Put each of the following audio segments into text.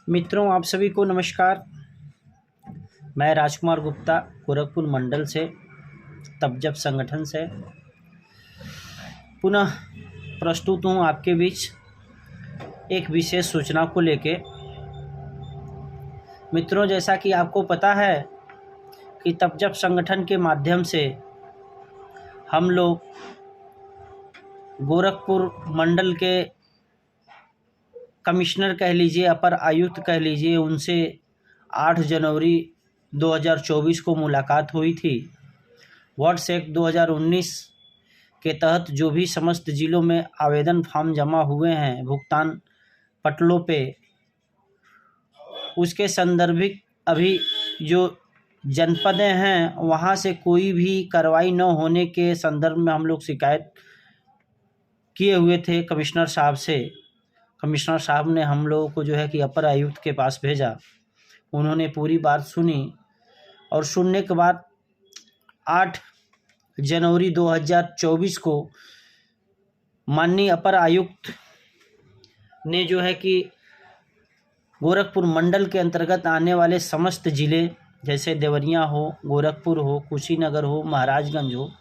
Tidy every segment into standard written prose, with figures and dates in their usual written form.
मित्रों, आप सभी को नमस्कार। मैं राजकुमार गुप्ता गोरखपुर मंडल से तपजप संगठन से पुनः प्रस्तुत हूँ आपके बीच एक विशेष सूचना को लेके। मित्रों, जैसा कि आपको पता है कि तपजप संगठन के माध्यम से हम लोग गोरखपुर मंडल के कमिश्नर कह लीजिए, अपर आयुक्त कह लीजिए, उनसे 8 जनवरी 2024 को मुलाकात हुई थी। वर्ष एक्ट 2019 के तहत जो भी समस्त जिलों में आवेदन फॉर्म जमा हुए हैं भुगतान पटलों पे, उसके संदर्भिक अभी जो जनपदें हैं वहाँ से कोई भी कार्रवाई न होने के संदर्भ में हम लोग शिकायत किए हुए थे कमिश्नर साहब से। कमिश्नर साहब ने हम लोगों को जो है कि अपर आयुक्त के पास भेजा। उन्होंने पूरी बात सुनी और सुनने के बाद 8 जनवरी 2024 को माननीय अपर आयुक्त ने जो है कि गोरखपुर मंडल के अंतर्गत आने वाले समस्त ज़िले जैसे देवरिया हो, गोरखपुर हो, कुशीनगर हो, महाराजगंज हो,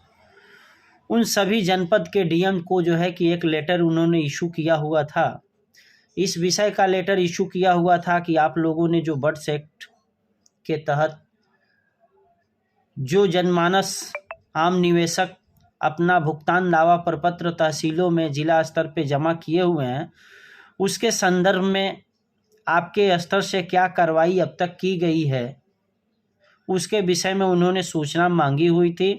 उन सभी जनपद के डीएम को जो है कि एक लेटर उन्होंने इशू किया हुआ था। इस विषय का लेटर इशू किया हुआ था कि आप लोगों ने जो बर्ड्स एक्ट के तहत जो जनमानस आम निवेशक अपना भुगतान दावा प्रपत्र तहसीलों में जिला स्तर पे जमा किए हुए हैं, उसके संदर्भ में आपके स्तर से क्या कार्रवाई अब तक की गई है, उसके विषय में उन्होंने सूचना मांगी हुई थी।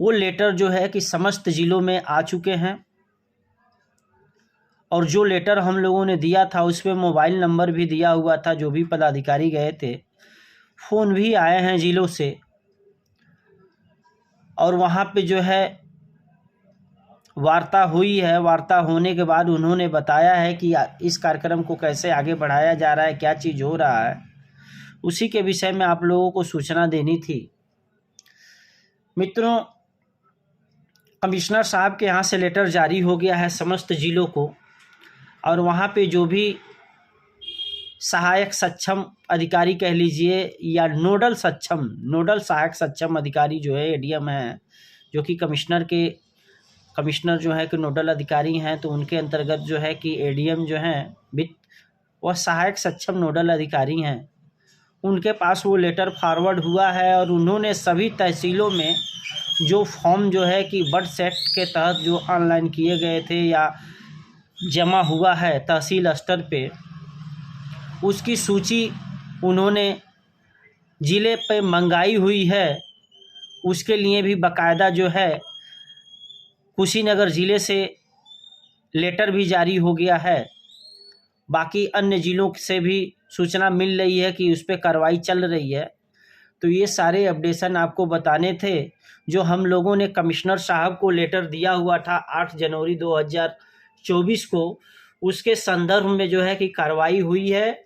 वो लेटर जो है कि समस्त ज़िलों में आ चुके हैं और जो लेटर हम लोगों ने दिया था उस पर मोबाइल नंबर भी दिया हुआ था। जो भी पदाधिकारी गए थे, फ़ोन भी आए हैं ज़िलों से और वहाँ पे जो है वार्ता हुई है। वार्ता होने के बाद उन्होंने बताया है कि इस कार्यक्रम को कैसे आगे बढ़ाया जा रहा है, क्या चीज़ हो रहा है, उसी के विषय में आप लोगों को सूचना देनी थी। मित्रों, कमिश्नर साहब के यहाँ से लेटर जारी हो गया है समस्त ज़िलों को और वहाँ पे जो भी सहायक सक्षम अधिकारी कह लीजिए या नोडल सहायक सक्षम अधिकारी जो है एडीएम हैं, जो कि कमिश्नर जो है कि नोडल अधिकारी हैं, तो उनके अंतर्गत जो है कि एडीएम जो हैं वह सहायक सक्षम नोडल अधिकारी हैं। उनके पास वो लेटर फॉरवर्ड हुआ है और उन्होंने सभी तहसीलों में जो फॉर्म जो है कि बर्ड्स एक्ट के तहत जो ऑनलाइन किए गए थे या जमा हुआ है तहसील स्तर पे, उसकी सूची उन्होंने ज़िले पे मंगाई हुई है। उसके लिए भी बाकायदा जो है कुशीनगर ज़िले से लेटर भी जारी हो गया है। बाकी अन्य ज़िलों से भी सूचना मिल रही है कि उस पर कार्रवाई चल रही है। तो ये सारे अपडेशन आपको बताने थे जो हम लोगों ने कमिश्नर साहब को लेटर दिया हुआ था 8 जनवरी 2024 को। उसके संदर्भ में जो है कि कार्रवाई हुई है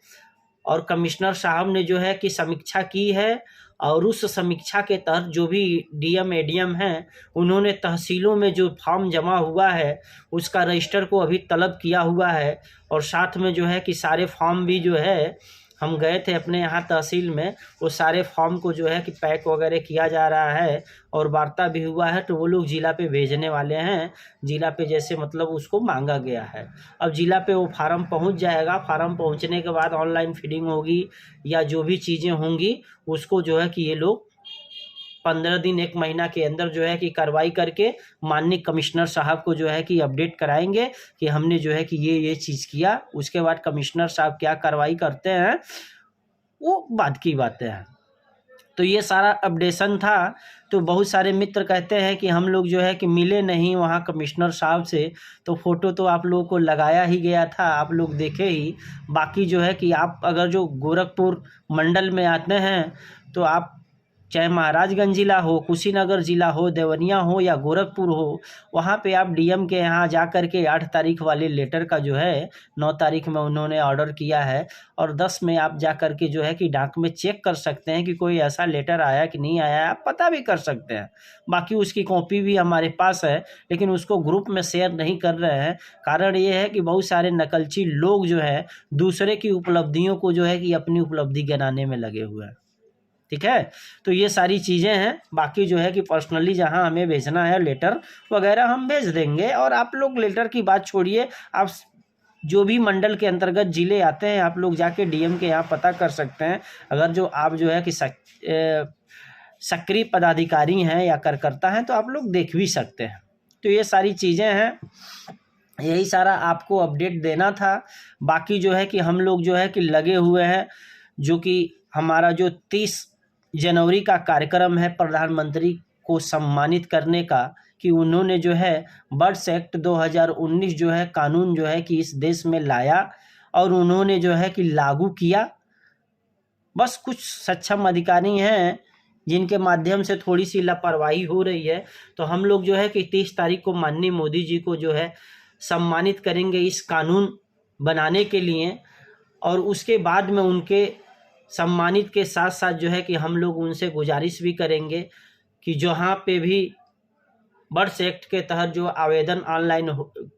और कमिश्नर साहब ने जो है कि समीक्षा की है और उस समीक्षा के तहत जो भी डीएम एडीएम हैं उन्होंने तहसीलों में जो फॉर्म जमा हुआ है उसका रजिस्टर को अभी तलब किया हुआ है और साथ में जो है कि सारे फॉर्म भी जो है हम गए थे अपने यहाँ तहसील में, वो सारे फॉर्म को जो है कि पैक वगैरह किया जा रहा है और वार्ता भी हुआ है। तो वो लोग ज़िला पे भेजने वाले हैं। ज़िला पे जैसे मतलब उसको मांगा गया है, अब ज़िला पे वो फार्म पहुंच जाएगा। फार्म पहुंचने के बाद ऑनलाइन फीडिंग होगी या जो भी चीज़ें होंगी उसको जो है कि ये लोग 15 दिन 1 महीना के अंदर जो है कि कार्रवाई करके माननीय कमिश्नर साहब को जो है कि अपडेट कराएंगे कि हमने जो है कि ये चीज़ किया। उसके बाद कमिश्नर साहब क्या कार्रवाई करते हैं वो बाद की बातें हैं। तो ये सारा अपडेशन था। तो बहुत सारे मित्र कहते हैं कि हम लोग जो है कि मिले नहीं वहाँ कमिश्नर साहब से, तो फ़ोटो तो आप लोगों को लगाया ही गया था, आप लोग देखे ही। बाकी जो है कि आप अगर जो गोरखपुर मंडल में आते हैं तो आप चाहे महाराजगंज जिला हो, कुशीनगर जिला हो, देवरिया हो या गोरखपुर हो, वहाँ पे आप डीएम के यहाँ जा कर के 8 तारीख वाले लेटर का जो है 9 तारीख में उन्होंने ऑर्डर किया है और 10 में आप जा कर के जो है कि डाक में चेक कर सकते हैं कि कोई ऐसा लेटर आया कि नहीं आया, आप पता भी कर सकते हैं। बाकी उसकी कॉपी भी हमारे पास है, लेकिन उसको ग्रुप में शेयर नहीं कर रहे हैं। कारण ये है कि बहुत सारे नकलची लोग जो है दूसरे की उपलब्धियों को जो है कि अपनी उपलब्धि गिनाने में लगे हुए हैं। ठीक है, तो ये सारी चीज़ें हैं। बाकी जो है कि पर्सनली जहां हमें भेजना है लेटर वगैरह हम भेज देंगे। और आप लोग लेटर की बात छोड़िए, आप जो भी मंडल के अंतर्गत जिले आते हैं आप लोग जाके डीएम के यहाँ पता कर सकते हैं। अगर जो आप जो है कि सक्रिय पदाधिकारी हैं या कार्यकर्ता हैं तो आप लोग देख भी सकते हैं। तो ये सारी चीज़ें हैं, यही सारा आपको अपडेट देना था। बाकी जो है कि हम लोग जो है कि लगे हुए हैं, जो कि हमारा जो 30 जनवरी का कार्यक्रम है प्रधानमंत्री को सम्मानित करने का, कि उन्होंने जो है बर्ड्स एक्ट 2019 जो है कानून जो है कि इस देश में लाया और उन्होंने जो है कि लागू किया। बस कुछ सक्षम अधिकारी हैं जिनके माध्यम से थोड़ी सी लापरवाही हो रही है, तो हम लोग जो है कि 30 तारीख को माननीय मोदी जी को जो है सम्मानित करेंगे इस कानून बनाने के लिए। और उसके बाद में उनके सम्मानित के साथ साथ जो है कि हम लोग उनसे गुजारिश भी करेंगे कि जहाँ पे भी बर्ड्स एक्ट के तहत जो आवेदन ऑनलाइन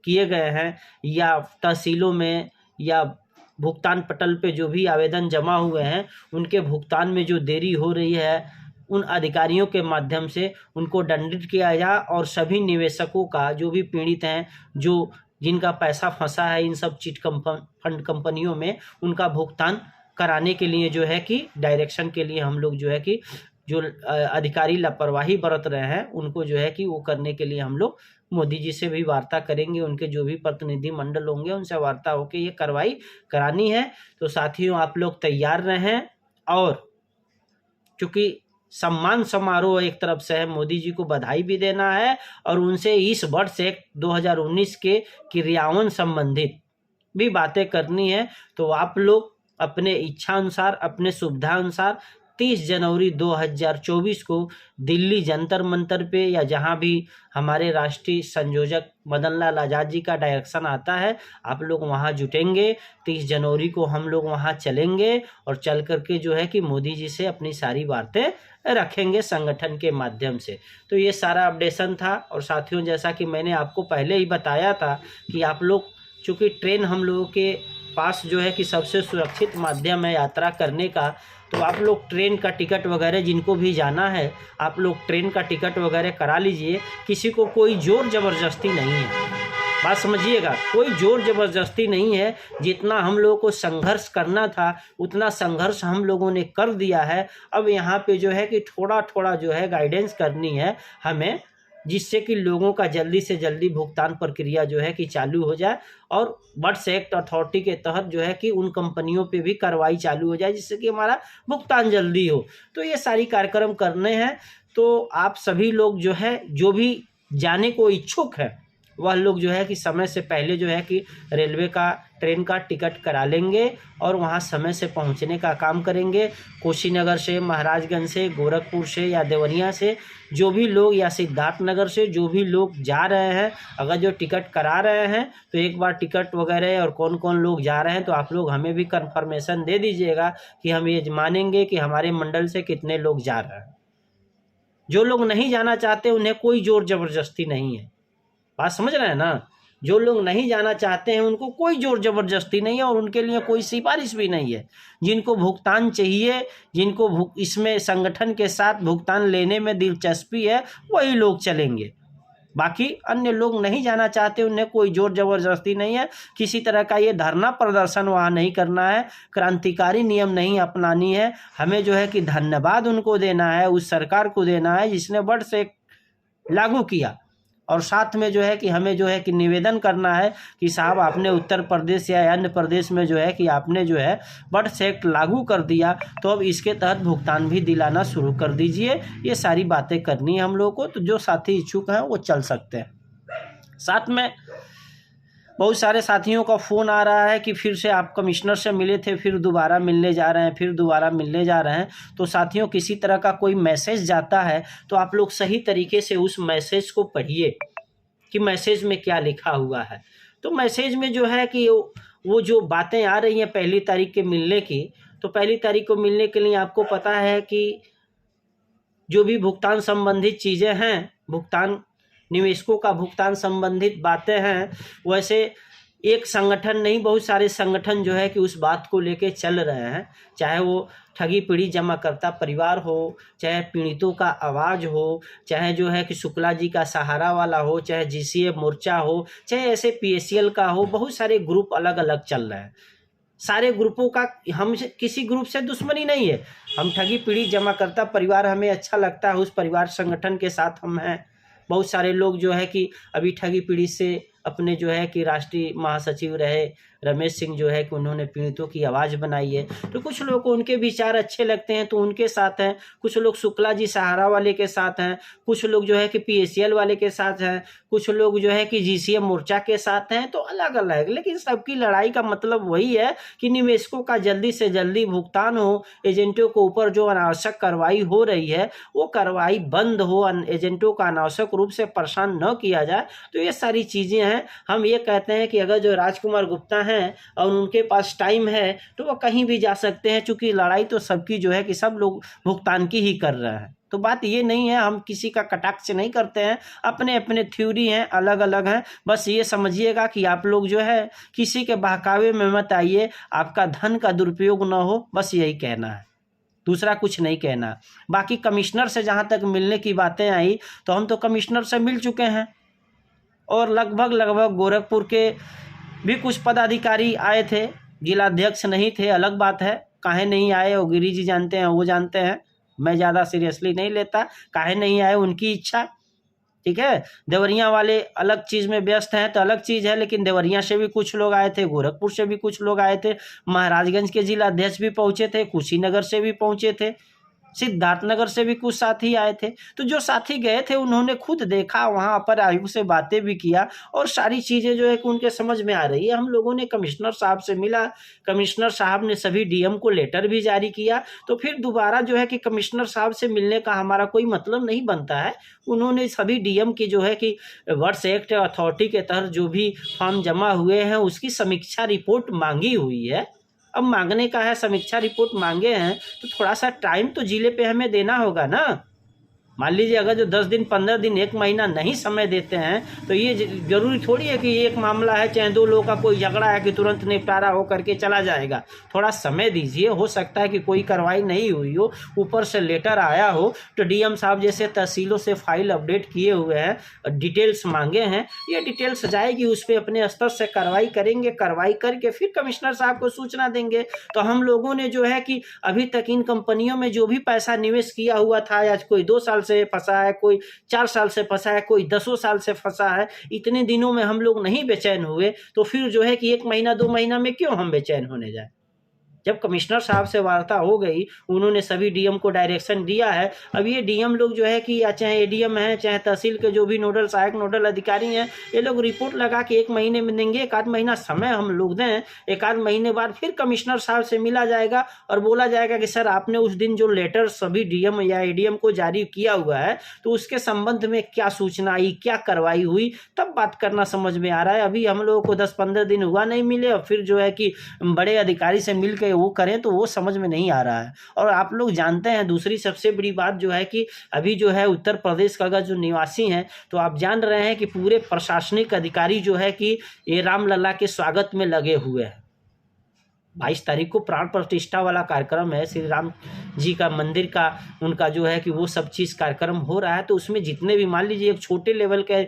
किए गए हैं या तहसीलों में या भुगतान पटल पे जो भी आवेदन जमा हुए हैं, उनके भुगतान में जो देरी हो रही है उन अधिकारियों के माध्यम से उनको दंडित किया जाए और सभी निवेशकों का जो भी पीड़ित हैं, जो जिनका पैसा फंसा है इन सब चिट फंड कंपनियों में, उनका भुगतान कराने के लिए जो है कि डायरेक्शन के लिए हम लोग जो है कि जो अधिकारी लापरवाही बरत रहे हैं उनको जो है कि वो करने के लिए हम लोग मोदी जी से भी वार्ता करेंगे। उनके जो भी प्रतिनिधि मंडल होंगे उनसे वार्ता होकर ये कार्रवाई करानी है। तो साथियों आप लोग तैयार रहें। और चूँकि सम्मान समारोह एक तरफ से है, मोदी जी को बधाई भी देना है और उनसे इस बर्ड्स एक्ट 2019 के क्रियान्वयन संबंधित भी बातें करनी है। तो आप लोग अपने इच्छा अनुसार, अपने सुविधा अनुसार 30 जनवरी 2024 को दिल्ली जंतर मंतर पे या जहाँ भी हमारे राष्ट्रीय संयोजक मदन लाल आज़ाद जी का डायरेक्शन आता है, आप लोग वहाँ जुटेंगे। 30 जनवरी को हम लोग वहाँ चलेंगे और चल करके जो है कि मोदी जी से अपनी सारी बातें रखेंगे संगठन के माध्यम से। तो ये सारा अपडेशन था। और साथियों जैसा कि मैंने आपको पहले ही बताया था कि आप लोग, चूँकि ट्रेन हम लोगों के पास जो है कि सबसे सुरक्षित माध्यम है यात्रा करने का, तो आप लोग ट्रेन का टिकट वगैरह जिनको भी जाना है आप लोग ट्रेन का टिकट वगैरह करा लीजिए। किसी को कोई ज़ोर ज़बरदस्ती नहीं है, बात समझिएगा, कोई ज़ोर ज़बरदस्ती नहीं है। जितना हम लोगों को संघर्ष करना था उतना संघर्ष हम लोगों ने कर दिया है। अब यहाँ पे जो है कि थोड़ा थोड़ा जो है गाइडेंस करनी है हमें, जिससे कि लोगों का जल्दी से जल्दी भुगतान प्रक्रिया जो है कि चालू हो जाए और बर्ड्स एक्ट अथॉरिटी के तहत जो है कि उन कंपनियों पे भी कार्रवाई चालू हो जाए, जिससे कि हमारा भुगतान जल्दी हो। तो ये सारी कार्यक्रम करने हैं। तो आप सभी लोग जो है, जो भी जाने को इच्छुक है वह लोग जो है कि समय से पहले जो है कि रेलवे का, ट्रेन का टिकट करा लेंगे और वहाँ समय से पहुँचने का काम करेंगे। कुशीनगर से, महाराजगंज से, गोरखपुर से या देवरिया से जो भी लोग, या सिद्धार्थनगर से जो भी लोग जा रहे हैं, अगर जो टिकट करा रहे हैं तो एक बार टिकट वगैरह और कौन कौन लोग जा रहे हैं तो आप लोग हमें भी कंफर्मेशन दे दीजिएगा कि हम ये मानेंगे कि हमारे मंडल से कितने लोग जा रहे हैं। जो लोग नहीं जाना चाहते उन्हें कोई ज़ोर ज़बरदस्ती नहीं है, बात समझ रहे हैं ना। जो लोग नहीं जाना चाहते हैं उनको कोई ज़ोर ज़बरदस्ती नहीं है और उनके लिए कोई सिफारिश भी नहीं है। जिनको भुगतान चाहिए, जिनको इसमें संगठन के साथ भुगतान लेने में दिलचस्पी है, वही लोग चलेंगे। बाकी अन्य लोग नहीं जाना चाहते उन्हें कोई ज़ोर ज़बरदस्ती नहीं है। किसी तरह का ये धरना प्रदर्शन वहाँ नहीं करना है, क्रांतिकारी नियम नहीं अपनानी है। हमें जो है कि धन्यवाद उनको देना है, उस सरकार को देना है जिसने बर्ड्स एक्ट लागू किया। और साथ में जो है कि हमें जो है कि निवेदन करना है कि साहब आपने उत्तर प्रदेश या अन्य प्रदेश में जो है कि आपने जो है बर्ड्स एक्ट लागू कर दिया, तो अब इसके तहत भुगतान भी दिलाना शुरू कर दीजिए। ये सारी बातें करनी है हम लोगों को। तो जो साथी इच्छुक हैं वो चल सकते हैं। साथ में बहुत सारे साथियों का फ़ोन आ रहा है कि फिर से आप कमिश्नर से मिले थे, फिर दोबारा मिलने जा रहे हैं, फिर दोबारा मिलने जा रहे हैं। तो साथियों, किसी तरह का कोई मैसेज जाता है तो आप लोग सही तरीके से उस मैसेज को पढ़िए कि मैसेज में क्या लिखा हुआ है। तो मैसेज में जो है कि वो जो बातें आ रही हैं 1 तारीख के मिलने की, तो 1 तारीख को मिलने के लिए आपको पता है कि जो भी भुगतान संबंधित चीज़ें हैं, भुगतान निवेशकों का भुगतान संबंधित बातें हैं, वैसे एक संगठन नहीं, बहुत सारे संगठन जो है कि उस बात को लेके चल रहे हैं। चाहे वो ठगी पीढ़ी जमाकर्ता परिवार हो, चाहे पीड़ितों का आवाज़ हो, चाहे जो है कि शुक्ला जी का सहारा वाला हो, चाहे जीसीए मोर्चा हो, चाहे ऐसे पीएससीएल का हो, बहुत सारे ग्रुप अलग अलग चल रहे हैं। सारे ग्रुपों का हम किसी ग्रुप से दुश्मनी नहीं है। हम ठगी पीढ़ी जमाकर्ता परिवार हमें अच्छा लगता है, उस परिवार संगठन के साथ हम हैं। बहुत सारे लोग जो है कि अभी ठगी पीढ़ी से अपने जो है कि राष्ट्रीय महासचिव रहे रमेश सिंह जो है कि उन्होंने पीड़ितों की आवाज़ बनाई है। तो कुछ लोगों को उनके विचार अच्छे लगते हैं तो उनके साथ हैं, कुछ लोग शुक्ला जी सहारा वाले के साथ हैं, कुछ लोग जो है कि पीएससीएल वाले के साथ हैं, कुछ लोग जो है कि जीसीए मोर्चा के साथ हैं। तो अलग अलग, लेकिन सबकी लड़ाई का मतलब वही है कि निवेशकों का जल्दी से जल्दी भुगतान हो, एजेंटों के ऊपर जो अनावश्यक कार्रवाई हो रही है वो कार्रवाई बंद हो, एजेंटों का अनावश्यक रूप से परेशान न किया जाए। तो ये सारी चीज़ें हैं। हम ये कहते हैं कि अगर जो राजकुमार गुप्ता हैं और उनके पास टाइम है तो वो कहीं भी जा सकते हैं, क्योंकि लड़ाई तो सबकी जो है कि सब लोग भुगतान की ही कर रहे हैं। तो बात ये नहीं है, हम किसी का कटाक्ष नहीं करते हैं, अपने अपने थ्योरी हैं, अलग अलग हैं। बस ये समझिएगा कि आप लोग जो है किसी के बहकावे में मत आइए, आपका धन का दुरुपयोग ना हो, बस यही कहना है, दूसरा कुछ नहीं कहना। बाकी कमिश्नर से जहाँ तक मिलने की बातें आई, तो हम तो कमिश्नर से मिल चुके हैं और लगभग गोरखपुर के भी कुछ पदाधिकारी आए थे, जिलाध्यक्ष नहीं थे, अलग बात है। काहे नहीं आए वो गिरी जी जानते हैं, वो जानते हैं, मैं ज़्यादा सीरियसली नहीं लेता। काहे नहीं आए उनकी इच्छा, ठीक है। देवरिया वाले अलग चीज़ में व्यस्त हैं तो अलग चीज़ है, लेकिन देवरिया से भी कुछ लोग आए थे, गोरखपुर से भी कुछ लोग आए थे, महाराजगंज के जिलाध्यक्ष भी पहुँचे थे, कुशीनगर से भी पहुँचे थे, सिद्धार्थनगर से भी कुछ साथी आए थे। तो जो साथी गए थे उन्होंने खुद देखा, वहाँ पर आयु से बातें भी किया और सारी चीज़ें जो है कि उनके समझ में आ रही है। हम लोगों ने कमिश्नर साहब से मिला, कमिश्नर साहब ने सभी डीएम को लेटर भी जारी किया। तो फिर दोबारा जो है कि कमिश्नर साहब से मिलने का हमारा कोई मतलब नहीं बनता है। उन्होंने सभी डीएम की जो है कि वर्ड्स एक्ट अथॉरिटी के तहत जो भी फॉर्म जमा हुए हैं उसकी समीक्षा रिपोर्ट मांगी हुई है। अब मांगने का है, समीक्षा रिपोर्ट मांगे हैं तो थोड़ा सा टाइम तो जिले पे हमें देना होगा ना। मान लीजिए अगर जो 10 दिन 15 दिन 1 महीना नहीं समय देते हैं तो ये जरूरी थोड़ी है कि एक मामला है चाहे 2 लोगों का कोई झगड़ा है कि तुरंत निपटारा हो करके चला जाएगा। थोड़ा समय दीजिए, हो सकता है कि कोई कार्रवाई नहीं हुई हो, ऊपर से लेटर आया हो, तो डीएम साहब जैसे तहसीलों से फाइल अपडेट किए हुए हैं, डिटेल्स मांगे हैं, ये डिटेल्स जाएगी, उस पर अपने स्तर से कार्रवाई करेंगे, कार्रवाई करके फिर कमिश्नर साहब को सूचना देंगे। तो हम लोगों ने जो है कि अभी तक इन कंपनियों में जो भी पैसा निवेश किया हुआ था, आज कोई 2 साल से फंसा है, कोई 4 साल से फंसा है, कोई 10 साल से फंसा है, इतने दिनों में हम लोग नहीं बेचैन हुए, तो फिर जो है कि 1 महीना 2 महीना में क्यों हम बेचैन होने जाए। जब कमिश्नर साहब से वार्ता हो गई, उन्होंने सभी डीएम को डायरेक्शन दिया है। अब ये डीएम लोग जो है कि या चाहे एडीएम हैं, चाहे तहसील के जो भी नोडल सहायक नोडल अधिकारी हैं, ये लोग रिपोर्ट लगा के 1 महीने में देंगे। 1 आध महीना समय हम लोग दें, 1 आध महीने बाद फिर कमिश्नर साहब से मिला जाएगा और बोला जाएगा कि सर आपने उस दिन जो लेटर सभी डीएम या एडीएम को जारी किया हुआ है तो उसके संबंध में क्या सूचना आई, क्या कार्रवाई हुई, तब बात करना समझ में आ रहा है। अभी हम लोगों को 10-15 दिन हुआ नहीं मिले और फिर जो है कि बड़े अधिकारी से मिल के वो करें तो वो समझ में नहीं आ रहा है। और आप लोग जानते हैं दूसरी सबसे बड़ी बात जो है कि अभी जो है उत्तर प्रदेश का अगर जो निवासी हैं तो आप जान रहे हैं कि पूरे प्रशासनिक अधिकारी जो है कि ये रामलला के स्वागत में लगे हुए हैं। 22 तारीख को प्राण प्रतिष्ठा वाला कार्यक्रम है, श्री राम जी का मंदिर का, उनका जो है कि वो सब चीज़ कार्यक्रम हो रहा है। तो उसमें जितने भी मान लीजिए एक छोटे लेवल के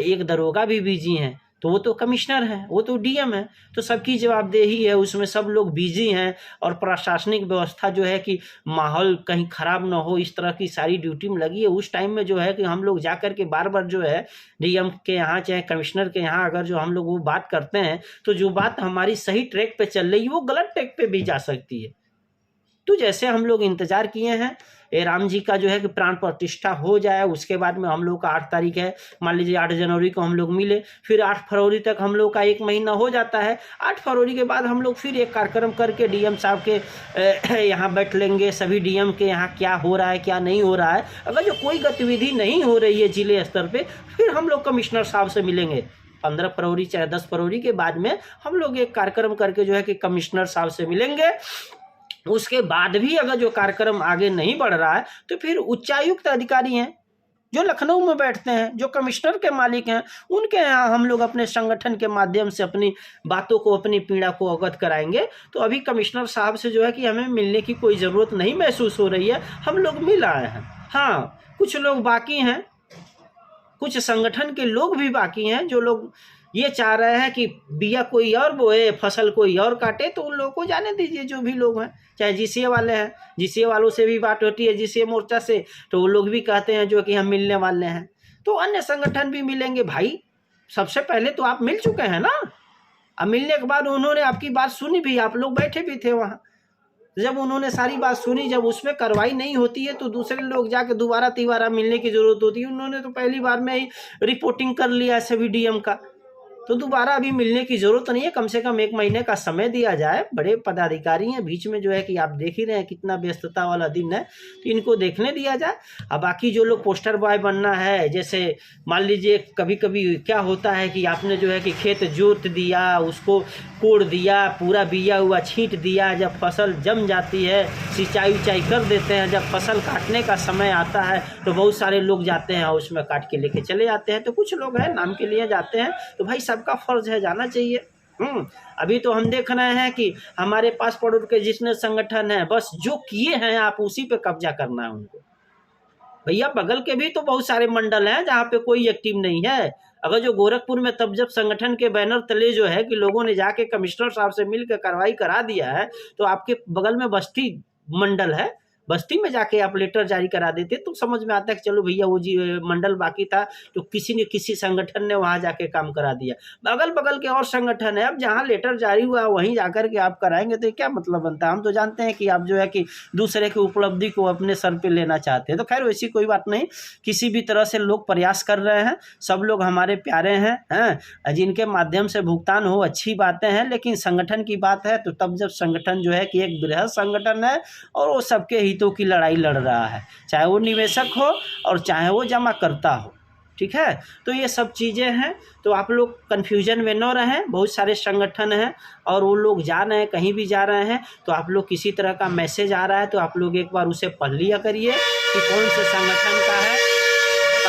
एक दरोगा भी बिजी हैं तो वो तो कमिश्नर हैं, वो तो डीएम है, तो सबकी जवाबदेही है, उसमें सब लोग बिजी हैं। और प्रशासनिक व्यवस्था जो है कि माहौल कहीं ख़राब ना हो, इस तरह की सारी ड्यूटी में लगी है। उस टाइम में जो है कि हम लोग जा कर के बार बार जो है डीएम के यहाँ चाहे कमिश्नर के यहाँ अगर जो हम लोग वो बात करते हैं तो जो बात हमारी सही ट्रैक पे चल रही है वो गलत ट्रैक पे भी जा सकती है। तो जैसे हम लोग इंतजार किए हैं ये राम जी का जो है कि प्राण प्रतिष्ठा हो जाए, उसके बाद में हम लोग का 8 तारीख है, मान लीजिए 8 जनवरी को हम लोग मिले, फिर 8 फरवरी तक हम लोग का 1 महीना हो जाता है। 8 फरवरी के बाद हम लोग फिर एक कार्यक्रम करके डीएम साहब के यहाँ बैठ लेंगे, सभी डीएम के यहाँ क्या हो रहा है क्या नहीं हो रहा है। अगर जो कोई गतिविधि नहीं हो रही है जिले स्तर पर, फिर हम लोग कमिश्नर साहब से मिलेंगे। 15 फरवरी चाहे 10 फरवरी के बाद में हम लोग एक कार्यक्रम करके जो है कि कमिश्नर साहब से मिलेंगे। उसके बाद भी अगर जो कार्यक्रम आगे नहीं बढ़ रहा है तो फिर उच्चायुक्त अधिकारी हैं जो लखनऊ में बैठते हैं, जो कमिश्नर के मालिक हैं, उनके यहाँ हम लोग अपने संगठन के माध्यम से अपनी बातों को, अपनी पीड़ा को अवगत कराएंगे। तो अभी कमिश्नर साहब से जो है कि हमें मिलने की कोई ज़रूरत नहीं महसूस हो रही है, हम लोग मिल आए हैं। हाँ, कुछ लोग बाकी हैं, कुछ संगठन के लोग भी बाकी हैं जो लोग ये चाह रहे हैं कि बिया कोई और बोए, फसल कोई और काटे, तो उन लोगों को जाने दीजिए। जो भी लोग हैं, चाहे जीसीए वाले हैं, जीसीए वालों से भी बात होती है, जीसीए मोर्चा से, तो वो लोग भी कहते हैं जो कि हम मिलने वाले हैं। तो अन्य संगठन भी मिलेंगे। भाई सबसे पहले तो आप मिल चुके हैं ना, अब मिलने के बाद उन्होंने आपकी बात सुनी भी, आप लोग बैठे भी थे वहाँ। जब उन्होंने सारी बात सुनी, जब उसमें कार्रवाई नहीं होती है तो दूसरे लोग जाके दोबारा तिबारा मिलने की ज़रूरत होती है। उन्होंने तो पहली बार में ही रिपोर्टिंग कर लिया सभी डीएम का, तो दोबारा अभी मिलने की ज़रूरत नहीं है। कम से कम 1 महीने का समय दिया जाए। बड़े पदाधिकारी हैं, बीच में जो है कि आप देख ही रहे हैं कितना व्यस्तता वाला दिन है, तो इनको देखने दिया जाए। अब बाकी जो लोग पोस्टर बॉय बनना है, जैसे मान लीजिए कभी कभी क्या होता है कि आपने जो है कि खेत जोत दिया, उसको कोड़ दिया, पूरा बिया हुआ छींट दिया, जब फसल जम जाती है सिंचाई उचाई कर देते हैं, जब फसल काटने का समय आता है तो बहुत सारे लोग जाते हैं और उसमें काट के लेके चले जाते हैं। तो कुछ लोग हैं नाम के लिए जाते हैं, तो भाई सबका फर्ज है जाना चाहिए। अभी तो हम देख रहे हैं कि हमारे पास पड़ोस के जितने संगठन हैं, बस जो किए हैं आप उसी पे कब्जा करना है उनको। भैया बगल के भी तो बहुत सारे मंडल हैं जहाँ पे कोई एक्टिव नहीं है। अगर जो गोरखपुर में तब जब संगठन के बैनर तले जो है कि लोगों ने जाके कमिश्नर साहब से मिलकर कार्रवाई करा दिया है, तो आपके बगल में बस्ती मंडल है, बस्ती में जाके आप लेटर जारी करा देते तो समझ में आता है कि चलो भैया वो जी मंडल बाकी था तो किसी ने किसी संगठन ने वहाँ जाके काम करा दिया। बगल बगल के और संगठन है, अब जहाँ लेटर जारी हुआ वहीं जाकर के आप कराएंगे तो क्या मतलब बनता है। हम तो जानते हैं कि आप जो है कि दूसरे की उपलब्धि को अपने सर पे लेना चाहते हैं। तो खैर वैसी कोई बात नहीं, किसी भी तरह से लोग प्रयास कर रहे हैं, सब लोग हमारे प्यारे हैं, जिनके माध्यम से भुगतान हो अच्छी बातें हैं, लेकिन संगठन की बात है तो तब जब संगठन जो है कि एक बृहद संगठन है और वो सबके हितों की लड़ाई लड़ रहा है, चाहे वो निवेशक हो और चाहे वो जमा करता हो, ठीक है। तो ये सब चीज़ें हैं, तो आप लोग कन्फ्यूजन में न रहें। बहुत सारे संगठन हैं और वो लोग जा रहे हैं, कहीं भी जा रहे हैं, तो आप लोग किसी तरह का मैसेज आ रहा है तो आप लोग एक बार उसे पढ़ लिया करिए कि कौन से संगठन का है,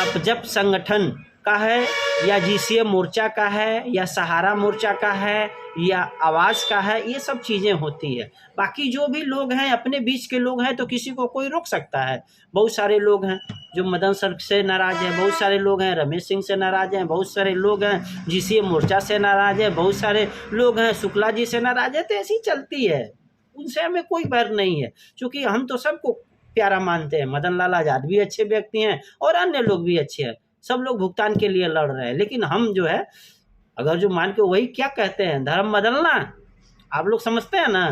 अब जब संगठन का है या जीसीए मोर्चा का है या सहारा मोर्चा का है या आवाज़ का है, ये सब चीज़ें होती है। बाकी जो भी लोग हैं अपने बीच के लोग हैं तो किसी को कोई रोक सकता है। बहुत सारे लोग हैं जो मदन सर से नाराज़ हैं, बहुत सारे लोग हैं रमेश सिंह से नाराज़ हैं, बहुत सारे लोग हैं जीसीए मोर्चा से नाराज़ हैं, बहुत सारे लोग हैं शुक्ला जी से नाराज़ है। तो ऐसी चलती है, उनसे हमें कोई बैर नहीं है, क्योंकि हम तो सबको प्यारा मानते हैं। मदन लाल आज़ाद भी अच्छे व्यक्ति हैं और अन्य लोग भी अच्छे हैं, सब लोग भुगतान के लिए लड़ रहे हैं। लेकिन हम जो है अगर जो मान के वही क्या कहते हैं धर्म बदलना, आप लोग समझते हैं ना,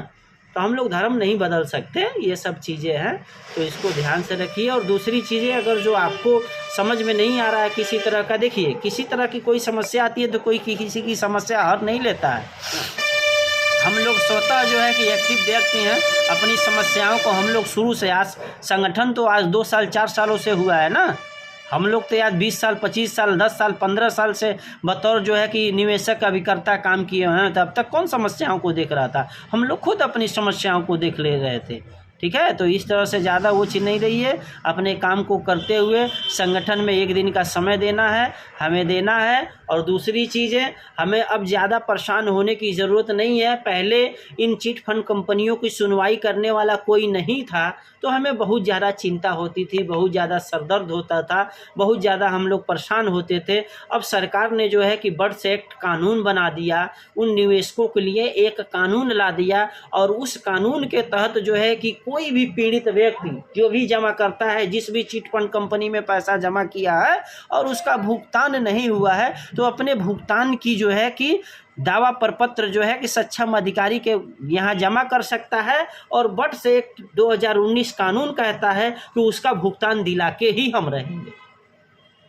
तो हम लोग धर्म नहीं बदल सकते। ये सब चीज़ें हैं, तो इसको ध्यान से रखिए। और दूसरी चीज़ें अगर जो आपको समझ में नहीं आ रहा है किसी तरह का, देखिए किसी तरह की कोई समस्या आती है तो कोई किसी की समस्या हल नहीं लेता है। हम लोग स्वतः जो है कि एक्टिव व्यक्ति हैं, अपनी समस्याओं को हम लोग शुरू से, आज संगठन तो आज 2 साल 4 सालों से हुआ है ना, हम लोग तो यार 20 साल 25 साल 10 साल 15 साल से बतौर जो है कि निवेशक अभिकर्ता काम किए हैं। तब तक कौन समस्याओं को देख रहा था, हम लोग खुद अपनी समस्याओं को देख ले रहे थे, ठीक है। तो इस तरह से ज़्यादा वो चीज़ नहीं रही है, अपने काम को करते हुए संगठन में 1 दिन का समय देना है, हमें देना है। और दूसरी चीज़ें, हमें अब ज़्यादा परेशान होने की ज़रूरत नहीं है। पहले इन चिट फंड कंपनियों की सुनवाई करने वाला कोई नहीं था तो हमें बहुत ज़्यादा चिंता होती थी, बहुत ज़्यादा सरदर्द होता था, बहुत ज़्यादा हम लोग परेशान होते थे। अब सरकार ने जो है कि बर्ड्स एक्ट कानून बना दिया, उन निवेशकों के लिए एक कानून ला दिया, और उस कानून के तहत जो है कि कोई भी पीड़ित व्यक्ति जो भी जमा करता है, जिस भी चिट फंड कंपनी में पैसा जमा किया है और उसका भुगतान नहीं हुआ है, तो अपने भुगतान की जो है कि दावा प्रपत्र जो है कि सक्षम अधिकारी के यहाँ जमा कर सकता है। और बट से एक्ट 2019 कानून कहता है कि उसका भुगतान दिला के ही हम रहेंगे।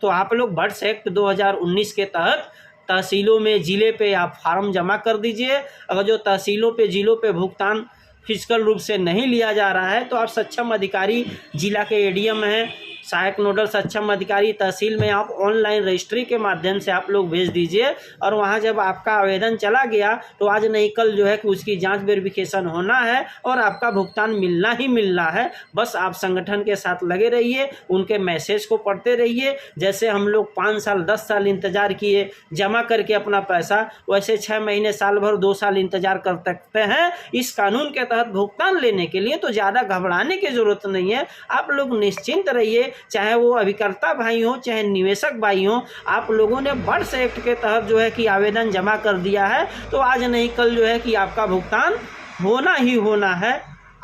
तो आप लोग बट एक्ट 2019 के तहत तहसीलों में, ज़िले पे आप फार्म जमा कर दीजिए। अगर जो तहसीलों पे, ज़िलों पे भुगतान फिजिकल रूप से नहीं लिया जा रहा है तो आप सक्षम अधिकारी, जिला के एडीएम हैं, सहायक नोडल सक्षम अधिकारी तहसील में आप ऑनलाइन रजिस्ट्री के माध्यम से आप लोग भेज दीजिए। और वहाँ जब आपका आवेदन चला गया तो आज नहीं कल जो है कि उसकी जांच वेरिफिकेशन होना है और आपका भुगतान मिलना ही मिलना है। बस आप संगठन के साथ लगे रहिए, उनके मैसेज को पढ़ते रहिए। जैसे हम लोग 5 साल 10 साल इंतज़ार किए जमा करके अपना पैसा, वैसे 6 महीने, साल भर, 2 साल इंतज़ार कर सकते हैं इस कानून के तहत भुगतान लेने के लिए। तो ज़्यादा घबराने की ज़रूरत नहीं है। आप लोग निश्चिंत रहिए, चाहे वो अभिकर्ता भाई हो चाहे निवेशक भाई हो। आप लोगों ने बर्ड्स एक्ट के तहत जो है कि आवेदन जमा कर दिया है तो आज नहीं कल जो है कि आपका भुगतान होना ही होना है।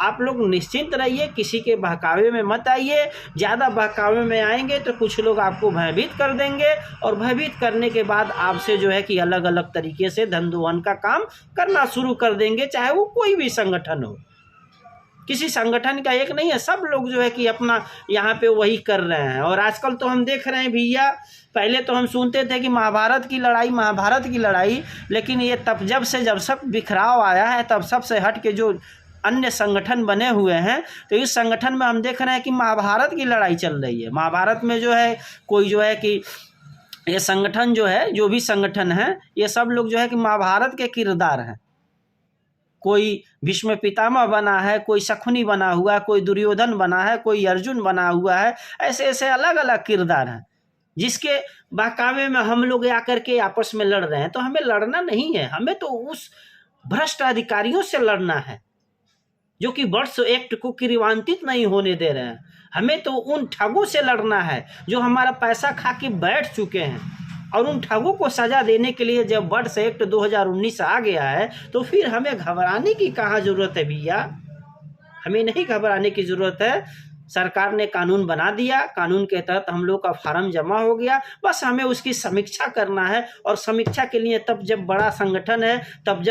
आप लोग निश्चिंत रहिए, किसी के बहकावे में मत आइए। ज़्यादा बहकावे में आएंगे तो कुछ लोग आपको भयभीत कर देंगे और भयभीत करने के बाद आपसे जो है कि अलग अलग तरीके से धन दोहन का काम करना शुरू कर देंगे, चाहे वो कोई भी संगठन हो। किसी संगठन का एक नहीं है, सब लोग जो है कि अपना यहाँ पे वही कर रहे हैं। और आजकल तो हम देख रहे हैं भैया, पहले तो हम सुनते थे कि महाभारत की लड़ाई, लेकिन ये जब सब बिखराव आया है तब सबसे हट के जो अन्य संगठन बने हुए हैं तो इस संगठन में हम देख रहे हैं कि महाभारत की लड़ाई चल रही है। महाभारत में जो है कोई जो है कि ये संगठन जो है, जो भी संगठन है, ये सब लोग जो है कि महाभारत के किरदार हैं। कोई भीष्म पितामह बना है, कोई शकुनी बना हुआ है, कोई दुर्योधन बना है, कोई अर्जुन बना हुआ है। ऐसे ऐसे अलग अलग किरदार हैं जिसके बहकावे में हम लोग आकर के आपस में लड़ रहे हैं। तो हमें लड़ना नहीं है, हमें तो उस भ्रष्ट अधिकारियों से लड़ना है जो कि बर्ड्स एक्ट को क्रियान्वित नहीं होने दे रहे हैं। हमें तो उन ठगों से लड़ना है जो हमारा पैसा खा के बैठ चुके हैं। और उन ठगों को सजा देने के लिए जब बर्ड्स एक्ट 2019 आ गया है तो फिर हमें घबराने की कहाँ ज़रूरत है भैया। हमें नहीं घबराने की ज़रूरत है। सरकार ने कानून बना दिया, कानून के तहत हम लोग का फार्म जमा हो गया, बस हमें उसकी समीक्षा करना है। और समीक्षा के लिए तब जब बड़ा संगठन है, तब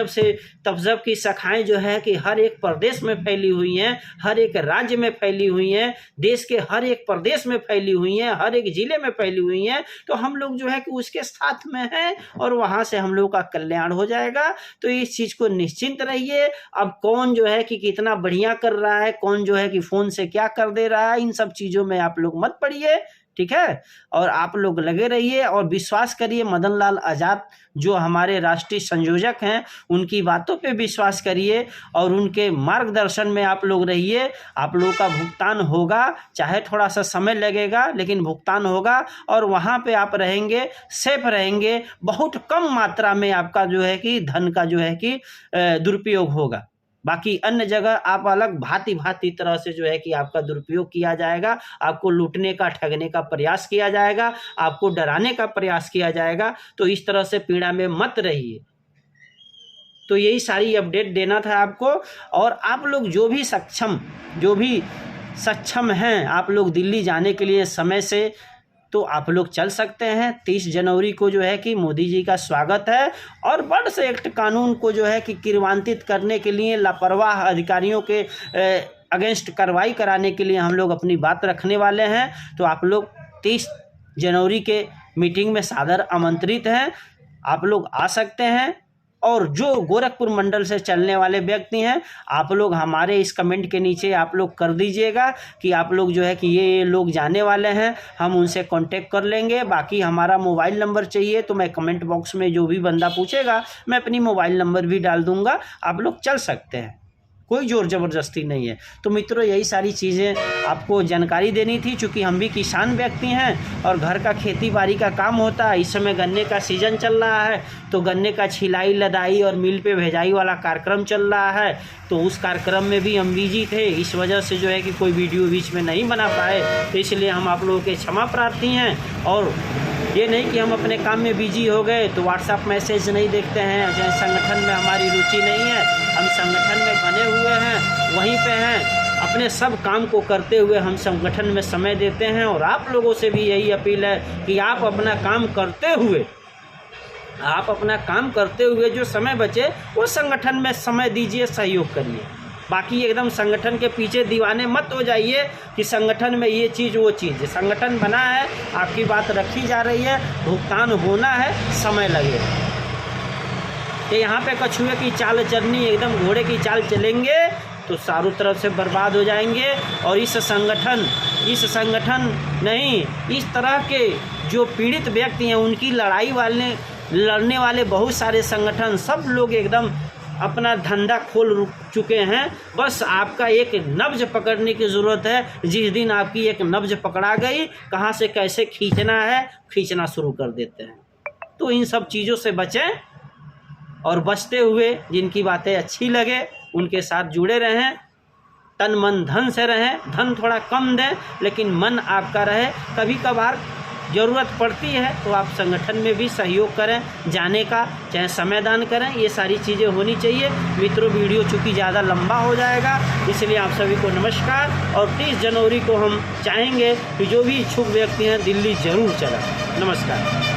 जब की शाखाएं जो है कि हर एक प्रदेश में फैली हुई हैं, हर एक राज्य में फैली हुई हैं, देश के हर एक प्रदेश में फैली हुई हैं, हर एक ज़िले में फैली हुई हैं, तो हम लोग जो है कि उसके साथ में हैं और वहाँ से हम लोग का कल्याण हो जाएगा। तो इस चीज़ को निश्चिंत रहिए। अब कौन जो है कि कितना बढ़िया कर रहा है, कौन जो है कि फ़ोन से क्या कर दे रहा है, इन सब चीजों में आप लोग मत पड़िए, ठीक है। और आप लोग लगे रहिए और विश्वास करिए मदन लाल आजाद जो हमारे राष्ट्रीय संयोजक हैं, उनकी बातों पे विश्वास करिए और उनके मार्गदर्शन में आप लोग रहिए। आप लोगों का भुगतान होगा, चाहे थोड़ा सा समय लगेगा लेकिन भुगतान होगा। और वहाँ पे आप रहेंगे, सेफ रहेंगे। बहुत कम मात्रा में आपका जो है कि धन का जो है कि दुरुपयोग होगा। बाकी अन्य जगह आप अलग भांति तरह से जो है कि आपका दुरुपयोग किया जाएगा, आपको लूटने का, ठगने का प्रयास किया जाएगा, आपको डराने का प्रयास किया जाएगा। तो इस तरह से पीड़ा में मत रहिए। तो यही सारी अपडेट देना था आपको। और आप लोग जो भी सक्षम हैं, आप लोग दिल्ली जाने के लिए समय से तो आप लोग चल सकते हैं। 30 जनवरी को जो है कि मोदी जी का स्वागत है। और बर्ड्स एक्ट कानून को जो है कि क्रियान्वित करने के लिए लापरवाह अधिकारियों के अगेंस्ट कार्रवाई कराने के लिए हम लोग अपनी बात रखने वाले हैं। तो आप लोग 30 जनवरी के मीटिंग में सादर आमंत्रित हैं, आप लोग आ सकते हैं। और जो गोरखपुर मंडल से चलने वाले व्यक्ति हैं, आप लोग हमारे इस कमेंट के नीचे आप लोग कर दीजिएगा कि आप लोग जो है कि ये लोग जाने वाले हैं, हम उनसे कांटेक्ट कर लेंगे। बाकी हमारा मोबाइल नंबर चाहिए तो मैं कमेंट बॉक्स में जो भी बंदा पूछेगा मैं अपनी मोबाइल नंबर भी डाल दूंगा, आप लोग चल सकते हैं, कोई ज़ोर ज़बरदस्ती नहीं है। तो मित्रों यही सारी चीज़ें आपको जानकारी देनी थी। चूँकि हम भी किसान व्यक्ति हैं और घर का खेती बाड़ी का काम होता है। इस समय गन्ने का सीज़न चल रहा है तो गन्ने का छिलाई, लदाई और मिल पे भेजाई वाला कार्यक्रम चल रहा है। तो उस कार्यक्रम में भी हम बिजी थे, इस वजह से जो है कि कोई वीडियो बीच में नहीं बना पाए। तो इसलिए हम आप लोगों के क्षमा प्रार्थी हैं। और ये नहीं कि हम अपने काम में बिजी हो गए तो व्हाट्सएप मैसेज नहीं देखते हैं, जैसे संगठन में हमारी रुचि नहीं है। हम संगठन में बने हुए हैं, वहीं पे हैं, अपने सब काम को करते हुए हम संगठन में समय देते हैं। और आप लोगों से भी यही अपील है कि आप अपना काम करते हुए आप अपना काम करते हुए जो समय बचे वो संगठन में समय दीजिए, सहयोग करिए। बाकी एकदम संगठन के पीछे दीवाने मत हो जाइए कि संगठन में ये चीज़ वो चीज़। संगठन बना है, आपकी बात रखी जा रही है, भुगतान होना है, समय लगेगा। कि यहाँ पे कछुए की चाल चलनी, एकदम घोड़े की चाल चलेंगे तो चारों तरफ से बर्बाद हो जाएंगे। और इस संगठन नहीं, इस तरह के जो पीड़ित व्यक्ति हैं उनकी लड़ने वाले बहुत सारे संगठन, सब लोग एकदम अपना धंधा खोल चुके हैं। बस आपका एक नब्ज पकड़ने की ज़रूरत है। जिस दिन आपकी एक नब्ज पकड़ा गई, कहाँ से कैसे खींचना है, खींचना शुरू कर देते हैं। तो इन सब चीज़ों से बचें और बचते हुए जिनकी बातें अच्छी लगे उनके साथ जुड़े रहें। तन मन धन से रहें, धन थोड़ा कम दें लेकिन मन आपका रहे। कभी कभार ज़रूरत पड़ती है तो आप संगठन में भी सहयोग करें, जाने का चाहे समय दान करें, ये सारी चीज़ें होनी चाहिए। मित्रों, वीडियो चूँकि ज़्यादा लंबा हो जाएगा इसलिए आप सभी को नमस्कार। और 30 जनवरी को हम चाहेंगे कि जो भी इच्छुक व्यक्ति हैं दिल्ली ज़रूर चलें। नमस्कार।